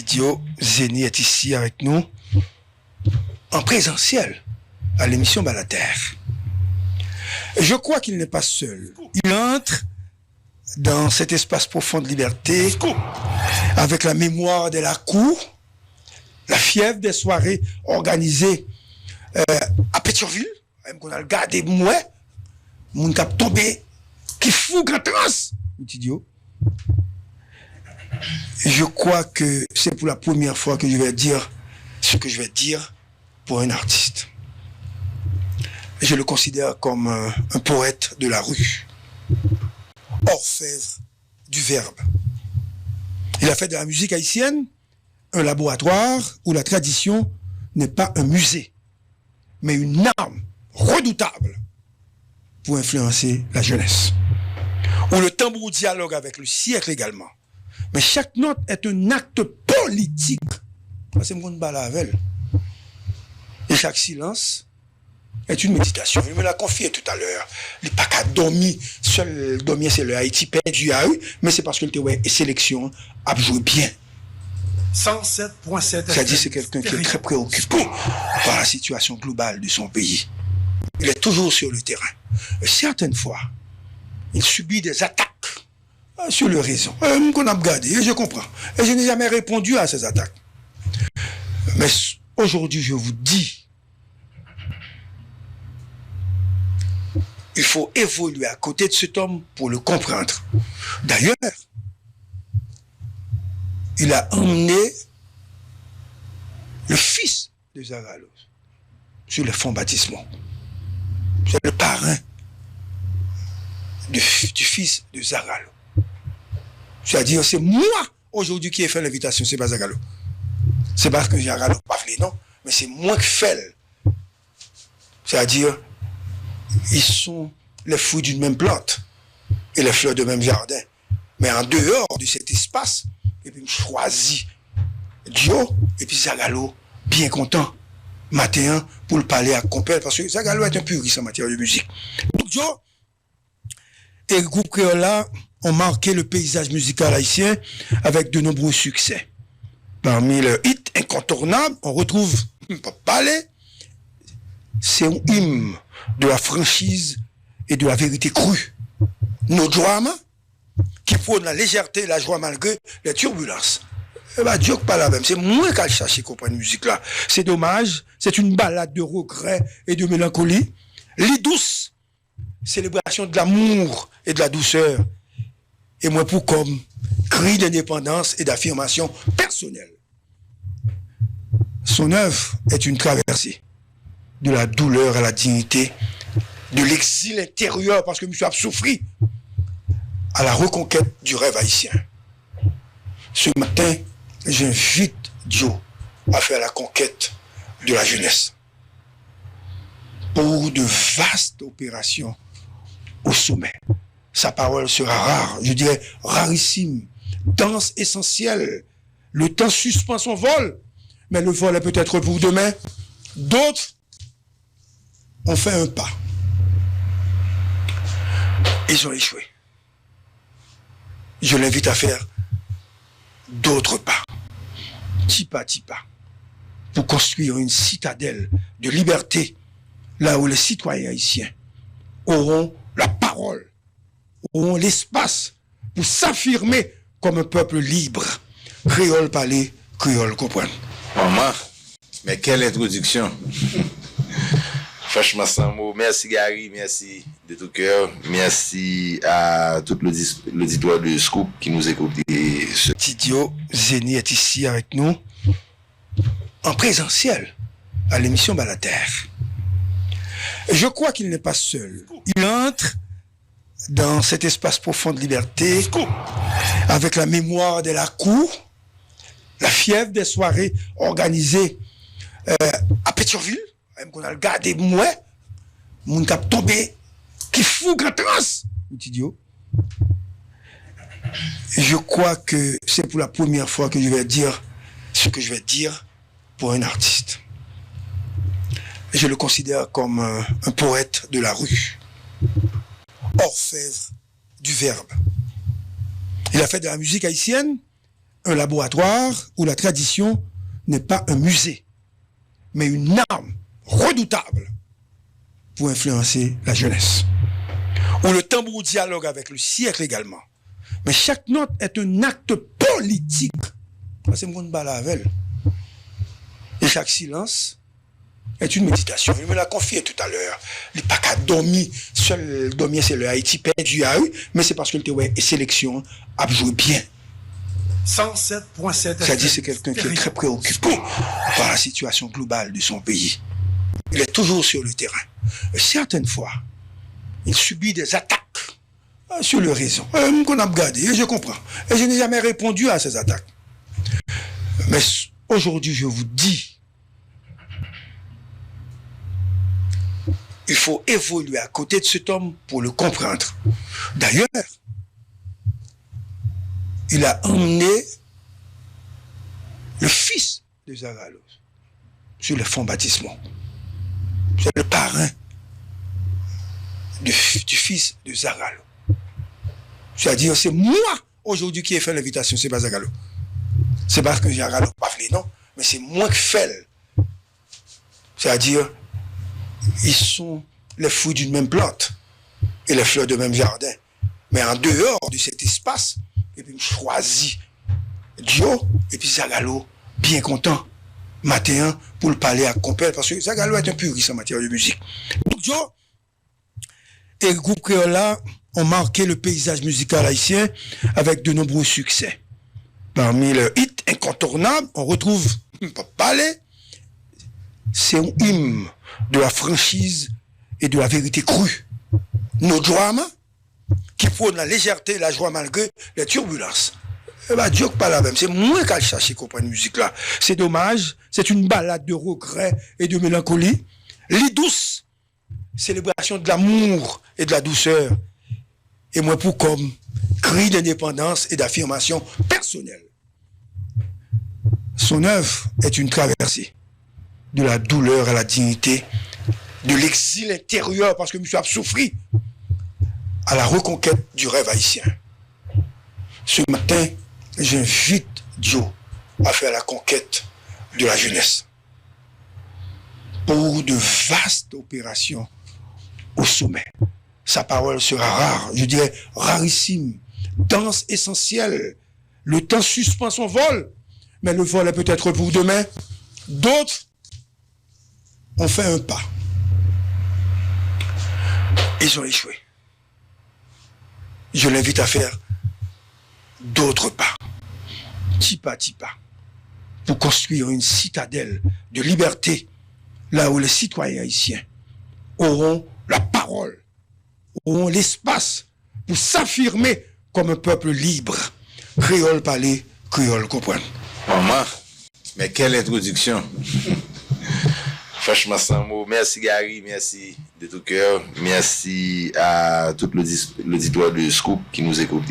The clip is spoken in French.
Tidio Zeni est ici avec nous en présentiel à l'émission Balater. Je crois qu'il n'est pas seul. Il entre dans cet espace profond de liberté avec la mémoire de la cour, la fièvre des soirées organisées à Pétionville, même qu'on a regardé moi, mon cap tombé, qui fout grand trans, Tidio. Je crois que c'est pour la première fois que je vais dire ce que je vais dire pour un artiste. Je le considère comme un poète de la rue, orfèvre du verbe. Il a fait de la musique haïtienne un laboratoire où la tradition n'est pas un musée, mais une arme redoutable pour influencer la jeunesse. Où le tambour dialogue avec le siècle également. Mais chaque note est un acte politique. C'est mon balavel. Et chaque silence est une méditation. Je me l'ai confié tout à l'heure. Il n'est pas qu'à dormir. Seul dormir, c'est le Haïti perdu à eux. Mais c'est parce que le sélection a joué bien. 107.7. C'est-à-dire c'est quelqu'un qui est très préoccupé par la situation globale de son pays. Il est toujours sur le terrain. Et certaines fois, il subit des attaques sur le réseau. Qu'on a regardé, et je comprends. Et je n'ai jamais répondu à ces attaques. Mais aujourd'hui, je vous dis, il faut évoluer à côté de cet homme pour le comprendre. D'ailleurs, il a emmené le fils de Zagalos sur le fonds baptismaux. C'est le parrain du fils de Zagalo. C'est-à-dire, c'est moi aujourd'hui qui ai fait l'invitation, c'est pas Zagalo. C'est parce que Zagalo n'a pas fait, non, mais c'est moi qui fais. C'est-à-dire, ils sont les fruits d'une même plante et les fleurs de même jardin. Mais en dehors de cet espace, et puis je choisis Dio et puis Zagalo, bien content, matin, pour le parler à Compel, parce que Zagalo est un puriste en matière de musique. Donc Dio et le groupe créole là ont marqué le paysage musical haïtien avec de nombreux succès. Parmi leurs hits incontournables, on retrouve Palais, c'est un hymne de la franchise et de la vérité crue. Nos dramas, qui prônent la légèreté et la joie malgré les turbulences. Eh ben, Dieu pas la même. C'est moins qu'à chercher comprendre musique là. C'est dommage. C'est une balade de regret et de mélancolie. Les douces, célébration de l'amour et de la douceur. Et moi pour comme cri d'indépendance et d'affirmation personnelle. Son œuvre est une traversée de la douleur à la dignité, de l'exil intérieur parce que monsieur a souffert, à la reconquête du rêve haïtien. Ce matin, j'invite Dio à faire la conquête de la jeunesse pour de vastes opérations au sommet. Sa parole sera rare, je dirais rarissime, dense, essentielle. Le temps suspend son vol, mais le vol est peut-être pour demain. D'autres ont fait un pas. Ils ont échoué. Je l'invite à faire d'autres pas, petit pas, pour construire une citadelle de liberté, là où les citoyens haïtiens auront la parole, auront l'espace pour s'affirmer comme un peuple libre. Créole parler, créole comprendre. Maman, mais quelle introduction! Franchement, sans mots. Merci Gary, merci de tout cœur. Merci à tout l'auditoire de Scoop qui nous écoute. Tidio Zeni est ici avec nous en présentiel à l'émission Balater. Je crois qu'il n'est pas seul. Il entre dans cet espace profond de liberté avec la mémoire de la cour, la fièvre des soirées organisées à Pétionville, même qu'on a regardé moi, mon cap tombé, qui fout grand trans, Tidio. Je crois que c'est pour la première fois que je vais dire ce que je vais dire pour un artiste. Je le considère comme un poète de la rue, orfèvre du verbe. Il a fait de la musique haïtienne un laboratoire où la tradition n'est pas un musée, mais une arme redoutable pour influencer la jeunesse. Où le tambour dialogue avec le siècle également. Mais chaque note est un acte politique. C'est mon balavel. Et chaque silence est une méditation. Il me l'a confié tout à l'heure. Il n'est pas qu'à dormir. Seul dormir, c'est le Haïti perdu à eux, mais c'est parce que le sélection a joué bien. 107.7. C'est-à-dire c'est quelqu'un qui est très préoccupé par la situation globale de son pays. Il est toujours sur le terrain. Et certaines fois, il subit des attaques sur le réseau. Qu'on a regardé, et je comprends. Et je n'ai jamais répondu à ces attaques. Mais aujourd'hui, je vous dis, il faut évoluer à côté de cet homme pour le comprendre. D'ailleurs, il a emmené le fils de Zagalos sur le fonds baptismaux. C'est le parrain du fils de Zagalo. C'est-à-dire, c'est moi aujourd'hui qui ai fait l'invitation, c'est pas Zagalo. C'est parce que Zagalo n'a pas fait, non, mais c'est moi qui fais. C'est-à-dire, ils sont les fruits d'une même plante et les fleurs de même jardin. Mais en dehors de cet espace, et puis je choisis Dio et puis Zagalo, bien content, matin, pour le parler à Compel, parce que Zagalo est un puriste en matière de musique. Donc Dio et le groupe créole là ont marqué le paysage musical haïtien avec de nombreux succès. Parmi leurs hits incontournables, on retrouve Palais, c'est un hymne de la franchise et de la vérité crue. Nos dramas, qui prônent la légèreté et la joie malgré les turbulences. Eh bien, Dieu pas la même. C'est moins qu'à chercher qu'on prend une musique là. C'est dommage. C'est une balade de regret et de mélancolie. Les douces, célébration de l'amour et de la douceur. Et moi, pour comme cri d'indépendance et d'affirmation personnelle. Son œuvre est une traversée de la douleur à la dignité, de l'exil intérieur, parce que je suis souffri, à la reconquête du rêve haïtien. Ce matin, j'invite Dio à faire la conquête de la jeunesse pour de vastes opérations au sommet. Sa parole sera rare, je dirais rarissime, dense, essentielle. Le temps suspend son vol, mais le vol est peut-être pour demain. D'autres ont fait un pas. Ils ont échoué. Je l'invite à faire d'autres pas, petit pas, pour construire une citadelle de liberté, là où les citoyens haïtiens auront la parole, auront l'espace pour s'affirmer comme un peuple libre. Créole parler, créole comprendre. Maman, mais quelle introduction! Franchement, sans mots. Merci Gary, merci de tout cœur. Merci à tout l'auditoire de Scoop qui nous écoute